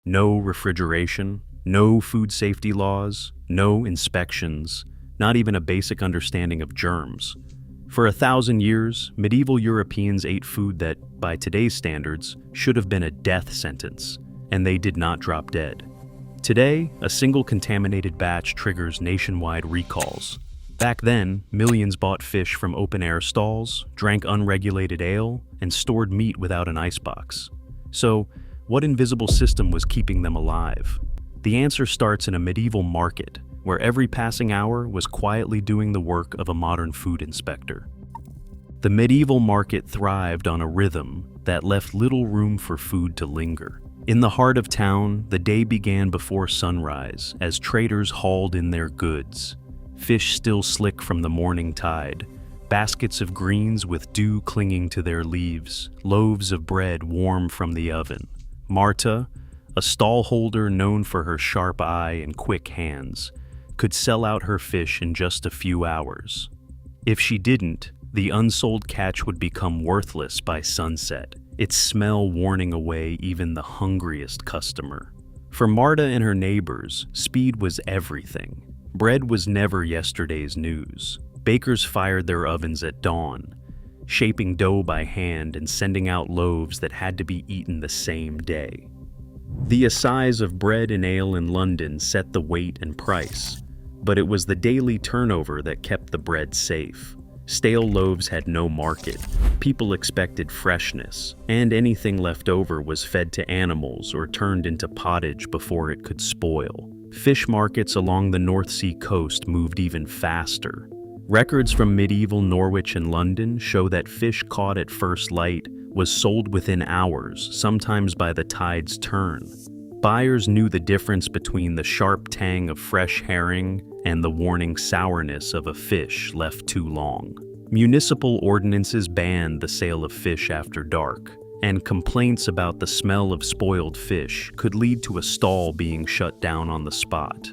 No refrigeration, no food safety laws, no inspections, not even a basic understanding of germs. For 1,000 years, medieval Europeans ate food that, by today's standards, should have been a death sentence, and they did not drop dead. Today, a single contaminated batch triggers nationwide recalls. Back then, millions bought fish from open-air stalls, drank unregulated ale, and stored meat without an icebox. So, what invisible system was keeping them alive? The answer starts in a medieval market, where every passing hour was quietly doing the work of a modern food inspector. The medieval market thrived on a rhythm that left little room for food to linger. In the heart of town, the day began before sunrise as traders hauled in their goods. Fish still slick from the morning tide, baskets of greens with dew clinging to their leaves, loaves of bread warm from the oven. Marta, a stallholder known for her sharp eye and quick hands, could sell out her fish in just a few hours. If she didn't, the unsold catch would become worthless by sunset, its smell warning away even the hungriest customer. For Marta and her neighbors, speed was everything. Bread was never yesterday's news. Bakers fired their ovens at dawn, shaping dough by hand and sending out loaves that had to be eaten the same day. The assize of bread and ale in London set the weight and price, but it was the daily turnover that kept the bread safe. Stale loaves had no market. People expected freshness, and anything left over was fed to animals or turned into pottage before it could spoil. Fish markets along the North Sea coast moved even faster. Records from medieval Norwich and London show that fish caught at first light was sold within hours, sometimes by the tide's turn. Buyers knew the difference between the sharp tang of fresh herring and the warning sourness of a fish left too long. Municipal ordinances banned the sale of fish after dark, and complaints about the smell of spoiled fish could lead to a stall being shut down on the spot.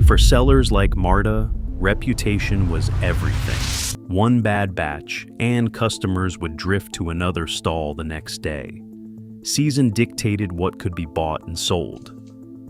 For sellers like Marta, reputation was everything. One bad batch, and customers would drift to another stall the next day. Season dictated what could be bought and sold.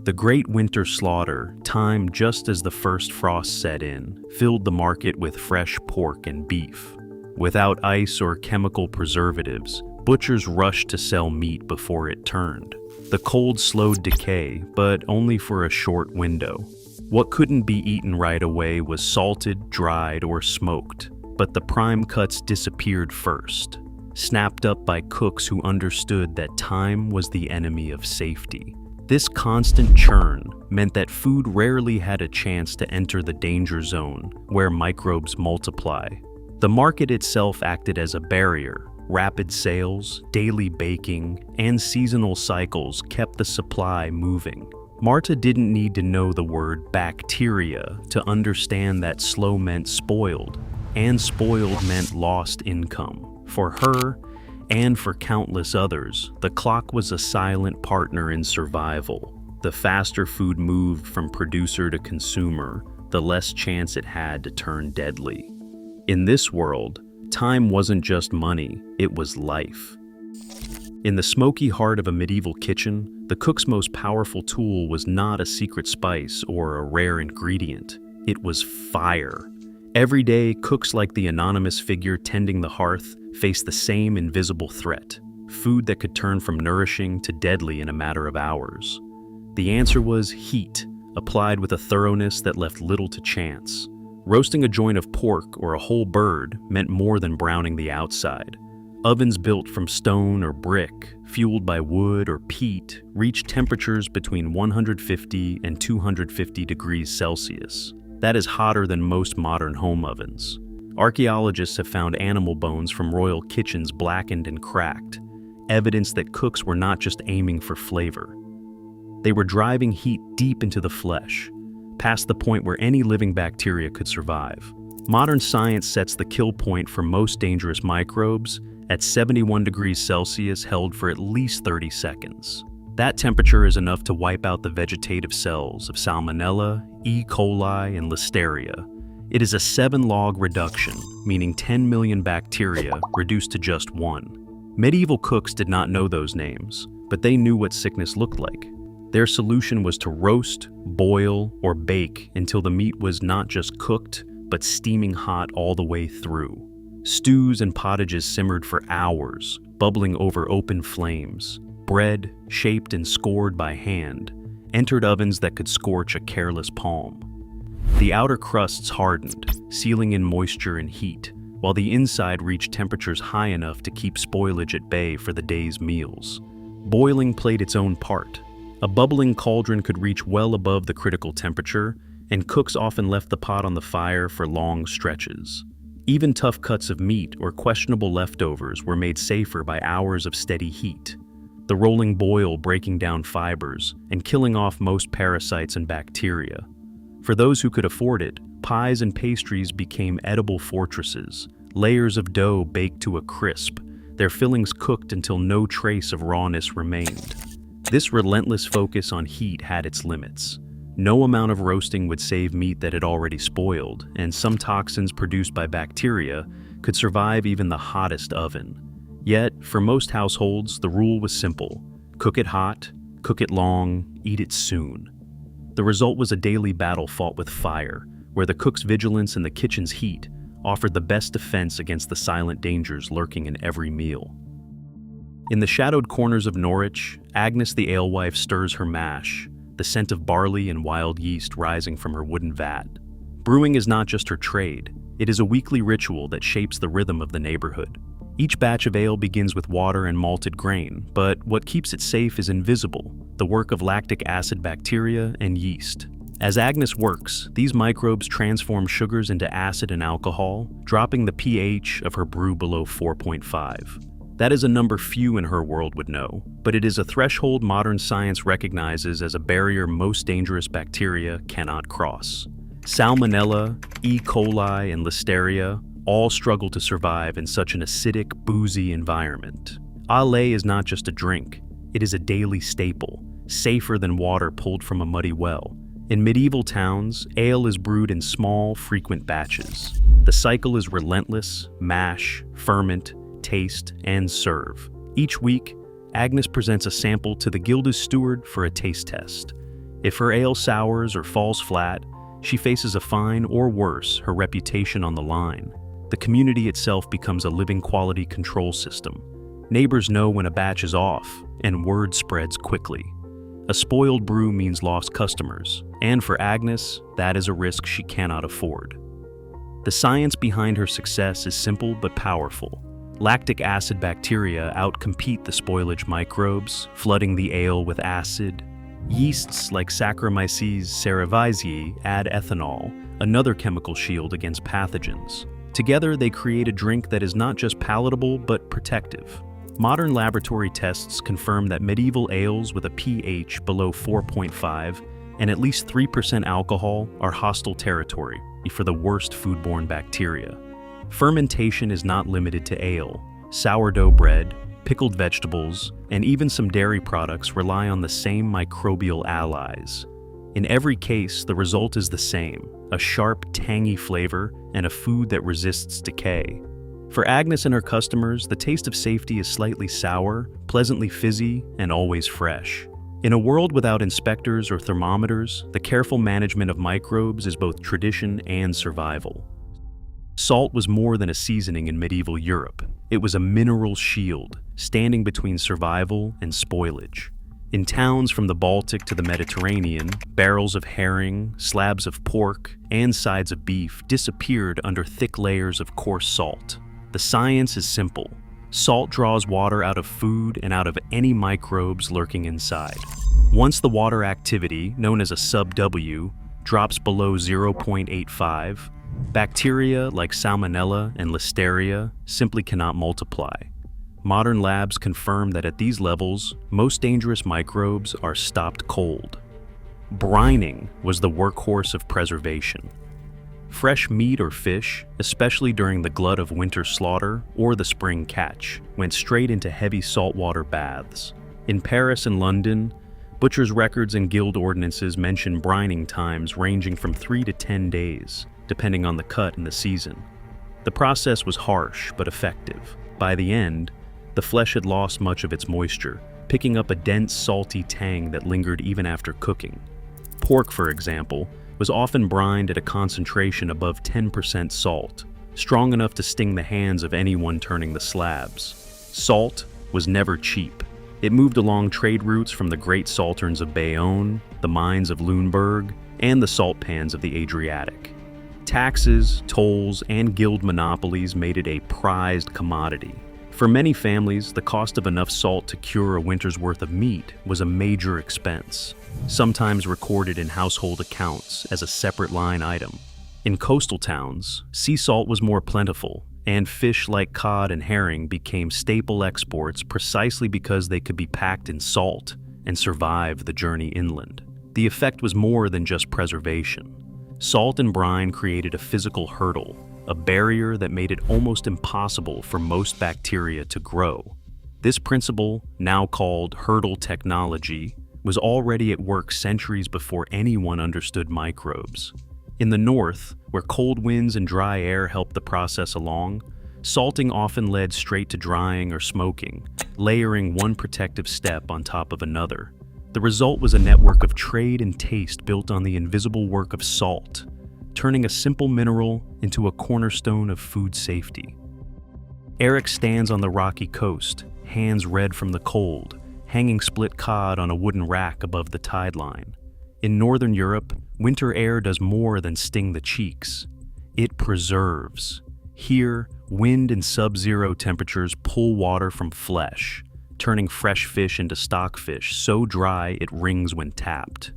The great winter slaughter, timed just as the first frost set in, filled the market with fresh pork and beef. Without ice or chemical preservatives, butchers rushed to sell meat before it turned. The cold slowed decay, but only for a short window. What couldn't be eaten right away was salted, dried, or smoked, but the prime cuts disappeared first, snapped up by cooks who understood that time was the enemy of safety. This constant churn meant that food rarely had a chance to enter the danger zone, where microbes multiply. The market itself acted as a barrier. Rapid sales, daily baking, and seasonal cycles kept the supply moving. Marta didn't need to know the word bacteria to understand that slow meant spoiled, and spoiled meant lost income. For her, and for countless others, the clock was a silent partner in survival. The faster food moved from producer to consumer, the less chance it had to turn deadly. In this world, time wasn't just money, it was life. In the smoky heart of a medieval kitchen, the cook's most powerful tool was not a secret spice or a rare ingredient. It was fire. Every day, cooks like the anonymous figure tending the hearth faced the same invisible threat, food that could turn from nourishing to deadly in a matter of hours. The answer was heat, applied with a thoroughness that left little to chance. Roasting a joint of pork or a whole bird meant more than browning the outside. Ovens built from stone or brick, fueled by wood or peat, reached temperatures between 150 and 250 degrees Celsius. That is hotter than most modern home ovens. Archaeologists have found animal bones from royal kitchens blackened and cracked, evidence that cooks were not just aiming for flavor. They were driving heat deep into the flesh, past the point where any living bacteria could survive. Modern science sets the kill point for most dangerous microbes at 71 degrees Celsius, held for at least 30 seconds. That temperature is enough to wipe out the vegetative cells of Salmonella, E. coli, and Listeria. It is a 7-log reduction, meaning 10 million bacteria reduced to just 1. Medieval cooks did not know those names, but they knew what sickness looked like. Their solution was to roast, boil, or bake until the meat was not just cooked, but steaming hot all the way through. Stews and pottages simmered for hours, bubbling over open flames. Bread, shaped and scored by hand, entered ovens that could scorch a careless palm. The outer crusts hardened, sealing in moisture and heat, while the inside reached temperatures high enough to keep spoilage at bay for the day's meals. Boiling played its own part. A bubbling cauldron could reach well above the critical temperature, and cooks often left the pot on the fire for long stretches. Even tough cuts of meat or questionable leftovers were made safer by hours of steady heat, the rolling boil breaking down fibers and killing off most parasites and bacteria. For those who could afford it, pies and pastries became edible fortresses, layers of dough baked to a crisp, their fillings cooked until no trace of rawness remained. This relentless focus on heat had its limits. No amount of roasting would save meat that had already spoiled, and some toxins produced by bacteria could survive even the hottest oven. Yet, for most households, the rule was simple: cook it hot, cook it long, eat it soon. The result was a daily battle fought with fire, where the cook's vigilance and the kitchen's heat offered the best defense against the silent dangers lurking in every meal. In the shadowed corners of Norwich, Agnes the alewife stirs her mash, the scent of barley and wild yeast rising from her wooden vat. Brewing is not just her trade, it is a weekly ritual that shapes the rhythm of the neighborhood. Each batch of ale begins with water and malted grain, but what keeps it safe is invisible, the work of lactic acid bacteria and yeast. As Agnes works, these microbes transform sugars into acid and alcohol, dropping the pH of her brew below 4.5. That is a number few in her world would know, but it is a threshold modern science recognizes as a barrier most dangerous bacteria cannot cross. Salmonella, E. coli, and Listeria all struggle to survive in such an acidic, boozy environment. Ale is not just a drink, it is a daily staple, safer than water pulled from a muddy well. In medieval towns, ale is brewed in small, frequent batches. The cycle is relentless: mash, ferment, taste, and serve. Each week, Agnes presents a sample to the Guild's steward for a taste test. If her ale sours or falls flat, she faces a fine or worse, her reputation on the line. The community itself becomes a living quality control system. Neighbors know when a batch is off, and word spreads quickly. A spoiled brew means lost customers, and for Agnes, that is a risk she cannot afford. The science behind her success is simple but powerful. Lactic acid bacteria outcompete the spoilage microbes, flooding the ale with acid. Yeasts like Saccharomyces cerevisiae add ethanol, another chemical shield against pathogens. Together, they create a drink that is not just palatable but protective. Modern laboratory tests confirm that medieval ales with a pH below 4.5 and at least 3% alcohol are hostile territory for the worst foodborne bacteria. Fermentation is not limited to ale. Sourdough bread, pickled vegetables, and even some dairy products rely on the same microbial allies. In every case, the result is the same: a sharp, tangy flavor and a food that resists decay. For Agnes and her customers, the taste of safety is slightly sour, pleasantly fizzy, and always fresh. In a world without inspectors or thermometers, the careful management of microbes is both tradition and survival. Salt was more than a seasoning in medieval Europe. It was a mineral shield, standing between survival and spoilage. In towns from the Baltic to the Mediterranean, barrels of herring, slabs of pork, and sides of beef disappeared under thick layers of coarse salt. The science is simple. Salt draws water out of food and out of any microbes lurking inside. Once the water activity, known as a sub-W, drops below 0.85, bacteria like Salmonella and Listeria simply cannot multiply. Modern labs confirm that at these levels, most dangerous microbes are stopped cold. Brining was the workhorse of preservation. Fresh meat or fish, especially during the glut of winter slaughter or the spring catch, went straight into heavy saltwater baths. In Paris and London, butchers' records and guild ordinances mention brining times ranging from 3 to 10 days, depending on the cut and the season. The process was harsh but effective. By the end, the flesh had lost much of its moisture, picking up a dense, salty tang that lingered even after cooking. Pork, for example, was often brined at a concentration above 10% salt, strong enough to sting the hands of anyone turning the slabs. Salt was never cheap. It moved along trade routes from the great salterns of Bayonne, the mines of Lüneburg, and the salt pans of the Adriatic. Taxes, tolls, and guild monopolies made it a prized commodity. For many families, the cost of enough salt to cure a winter's worth of meat was a major expense, sometimes recorded in household accounts as a separate line item. In coastal towns, sea salt was more plentiful, and fish like cod and herring became staple exports precisely because they could be packed in salt and survive the journey inland. The effect was more than just preservation. Salt and brine created a physical hurdle, a barrier that made it almost impossible for most bacteria to grow. This principle, now called hurdle technology, was already at work centuries before anyone understood microbes. In the north, where cold winds and dry air helped the process along, salting often led straight to drying or smoking, layering one protective step on top of another. The result was a network of trade and taste built on the invisible work of salt, turning a simple mineral into a cornerstone of food safety. Eric stands on the rocky coast, hands red from the cold, hanging split cod on a wooden rack above the tide line. In northern Europe, winter air does more than sting the cheeks. It preserves. Here, wind and sub-zero temperatures pull water from flesh, turning fresh fish into stockfish so dry it rings when tapped.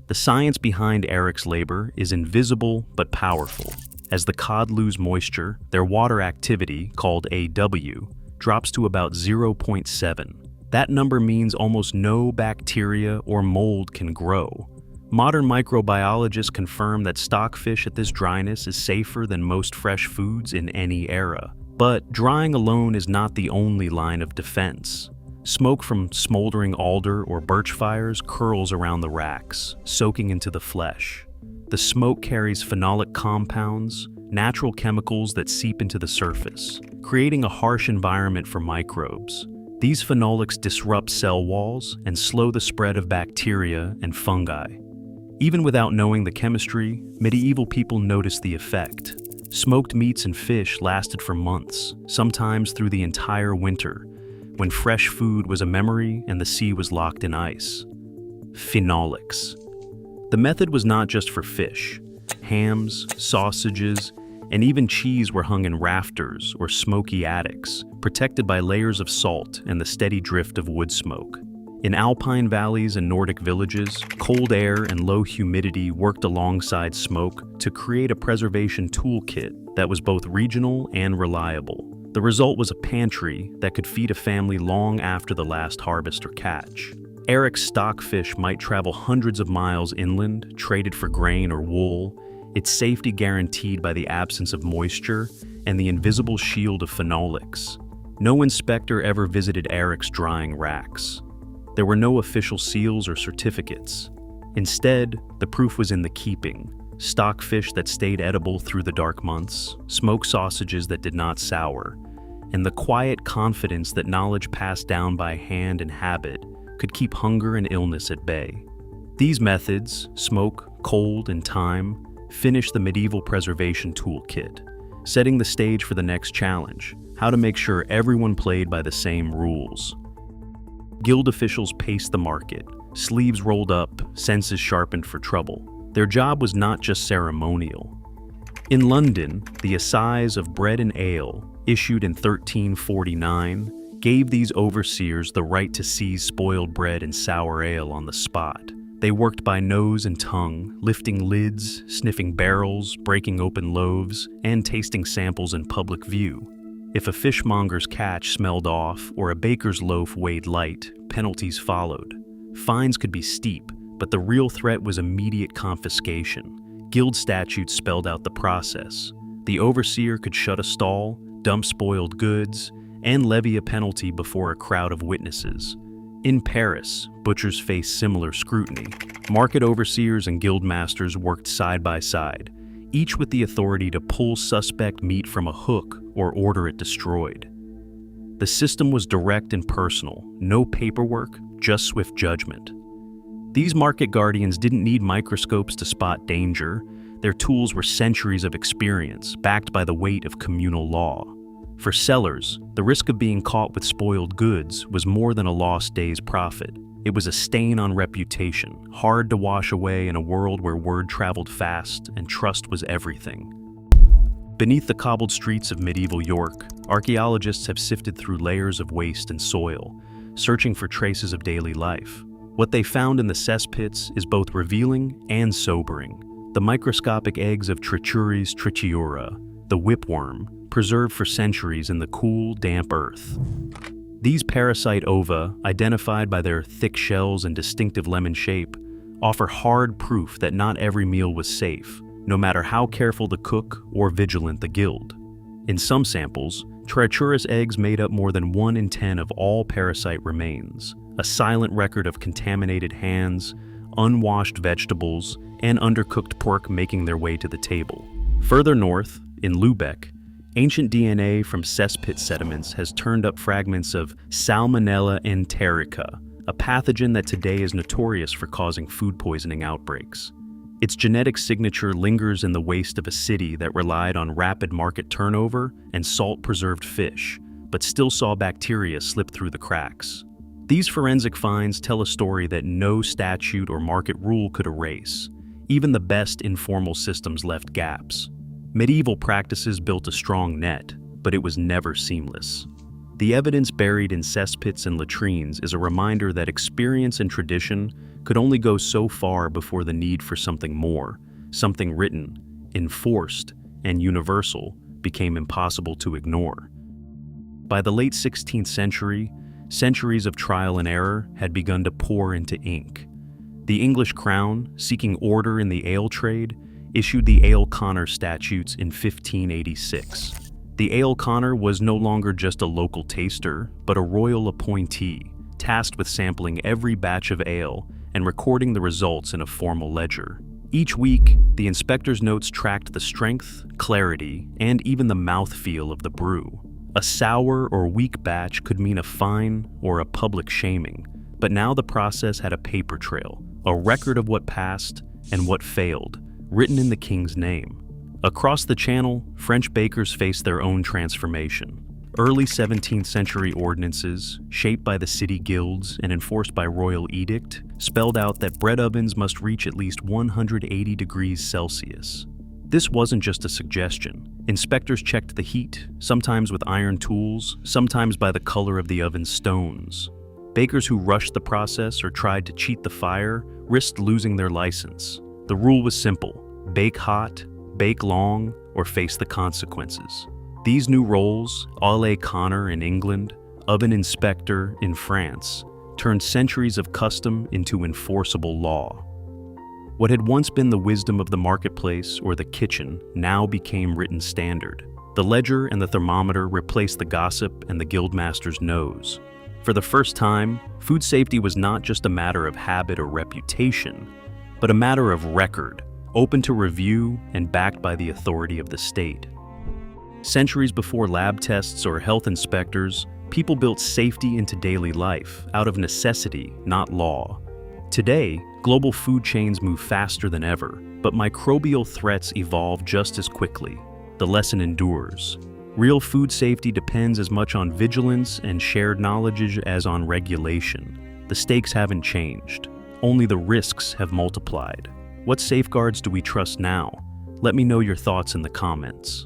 The science behind Eric's labor is invisible but powerful. As the cod lose moisture, their water activity, called AW, drops to about 0.7. That number means almost no bacteria or mold can grow. Modern microbiologists confirm that stockfish at this dryness is safer than most fresh foods in any era. But drying alone is not the only line of defense. Smoke from smoldering alder or birch fires curls around the racks, soaking into the flesh. The smoke carries phenolic compounds, natural chemicals that seep into the surface, creating a harsh environment for microbes. These phenolics disrupt cell walls and slow the spread of bacteria and fungi. Even without knowing the chemistry, medieval people noticed the effect. Smoked meats and fish lasted for months, sometimes through the entire winter, when fresh food was a memory and the sea was locked in ice. Phenolics. The method was not just for fish. Hams, sausages, and even cheese were hung in rafters or smoky attics, protected by layers of salt and the steady drift of wood smoke. In alpine valleys and Nordic villages, cold air and low humidity worked alongside smoke to create a preservation toolkit that was both regional and reliable. The result was a pantry that could feed a family long after the last harvest or catch. Eric's stockfish might travel hundreds of miles inland, traded for grain or wool, its safety guaranteed by the absence of moisture and the invisible shield of phenolics. No inspector ever visited Eric's drying racks. There were no official seals or certificates. Instead, the proof was in the keeping. Stockfish that stayed edible through the dark months, smoked sausages that did not sour, and the quiet confidence that knowledge passed down by hand and habit could keep hunger and illness at bay. These methods, smoke, cold, and time, finished the medieval preservation toolkit, setting the stage for the next challenge: how to make sure everyone played by the same rules. Guild officials paced the market, sleeves rolled up, senses sharpened for trouble. Their job was not just ceremonial. In London, the Assize of Bread and Ale, issued in 1349, gave these overseers the right to seize spoiled bread and sour ale on the spot. They worked by nose and tongue, lifting lids, sniffing barrels, breaking open loaves, and tasting samples in public view. If a fishmonger's catch smelled off or a baker's loaf weighed light, penalties followed. Fines could be steep, but the real threat was immediate confiscation. Guild statutes spelled out the process. The overseer could shut a stall, dump spoiled goods, and levy a penalty before a crowd of witnesses. In Paris, butchers faced similar scrutiny. Market overseers and guild masters worked side by side, each with the authority to pull suspect meat from a hook or order it destroyed. The system was direct and personal, no paperwork, just swift judgment. These market guardians didn't need microscopes to spot danger. Their tools were centuries of experience, backed by the weight of communal law. For sellers, the risk of being caught with spoiled goods was more than a lost day's profit. It was a stain on reputation, hard to wash away in a world where word traveled fast and trust was everything. Beneath the cobbled streets of medieval York, archaeologists have sifted through layers of waste and soil, searching for traces of daily life. What they found in the cesspits is both revealing and sobering. The microscopic eggs of Trichuris tritiura, the whipworm, preserved for centuries in the cool, damp earth. These parasite ova, identified by their thick shells and distinctive lemon shape, offer hard proof that not every meal was safe, no matter how careful the cook or vigilant the guild. In some samples, Trichuris eggs made up more than 1 in 10 of all parasite remains, a silent record of contaminated hands, unwashed vegetables, and undercooked pork making their way to the table. Further north, in Lübeck, ancient DNA from cesspit sediments has turned up fragments of Salmonella enterica, a pathogen that today is notorious for causing food poisoning outbreaks. Its genetic signature lingers in the waste of a city that relied on rapid market turnover and salt-preserved fish, but still saw bacteria slip through the cracks. These forensic finds tell a story that no statute or market rule could erase. Even the best informal systems left gaps. Medieval practices built a strong net, but it was never seamless. The evidence buried in cesspits and latrines is a reminder that experience and tradition could only go so far before the need for something more, something written, enforced, and universal became impossible to ignore. By the late 16th century, centuries of trial and error had begun to pour into ink. The English crown, seeking order in the ale trade, issued the Ale Conner Statutes in 1586. The Ale Conner was no longer just a local taster, but a royal appointee, tasked with sampling every batch of ale and recording the results in a formal ledger. Each week, the inspector's notes tracked the strength, clarity, and even the mouthfeel of the brew. A sour or weak batch could mean a fine or a public shaming, but now the process had a paper trail, a record of what passed and what failed, written in the king's name. Across the channel, French bakers faced their own transformation. Early 17th century ordinances, shaped by the city guilds and enforced by royal edict, spelled out that bread ovens must reach at least 180 degrees Celsius. This wasn't just a suggestion. Inspectors checked the heat, sometimes with iron tools, sometimes by the color of the oven's stones. Bakers who rushed the process or tried to cheat the fire risked losing their license. The rule was simple: bake hot, bake long, or face the consequences. These new roles, Ale Conner in England, oven inspector in France, turned centuries of custom into enforceable law. What had once been the wisdom of the marketplace or the kitchen now became written standard. The ledger and the thermometer replaced the gossip and the guildmaster's nose. For the first time, food safety was not just a matter of habit or reputation, but a matter of record, open to review and backed by the authority of the state. Centuries before lab tests or health inspectors, people built safety into daily life out of necessity, not law. Today, global food chains move faster than ever, but microbial threats evolve just as quickly. The lesson endures. Real food safety depends as much on vigilance and shared knowledge as on regulation. The stakes haven't changed. Only the risks have multiplied. What safeguards do we trust now? Let me know your thoughts in the comments.